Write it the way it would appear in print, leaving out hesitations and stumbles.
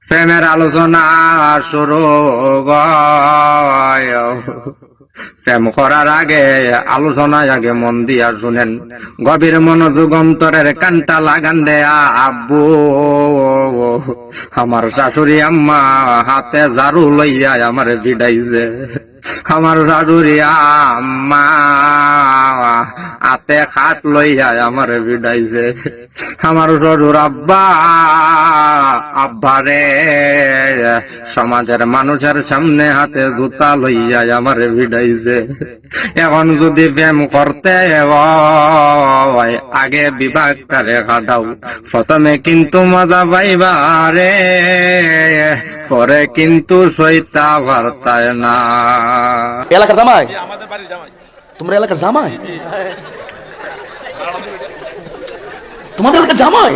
প্রেমের আলোচনা শুরু গয়। প্রেম করার আগে আলোচনায় আগে মন দিয়া শুনেন, গভীর মনোযোগ অন্তরের কানটা লাগান দেয়া আব্বু। আমার শাশুড়ি আম্মা হাতে ঝাড়ু লইয়া আমার ভিড়াইছে, আমার শাশুড়ি আম্মা হাতে খাট লইয়া আমার ভিড়াইছে, আমার শ্বশুর আব্বা আব্বারে সমাজের মানুষের সামনে হাতে জুতা লইয়া আমার ভিড়াইছে। এখন যদি প্রেম করতে হয় আগে বিভাগটা রেখা দাও, প্রথমে কিন্তু মজা পাইবা রে, পরে কিন্তু সইতা পারতায় না। এলাকার জামাই, তোমরা এলাকার জামাই, তোমাদের এলাকার জামাই।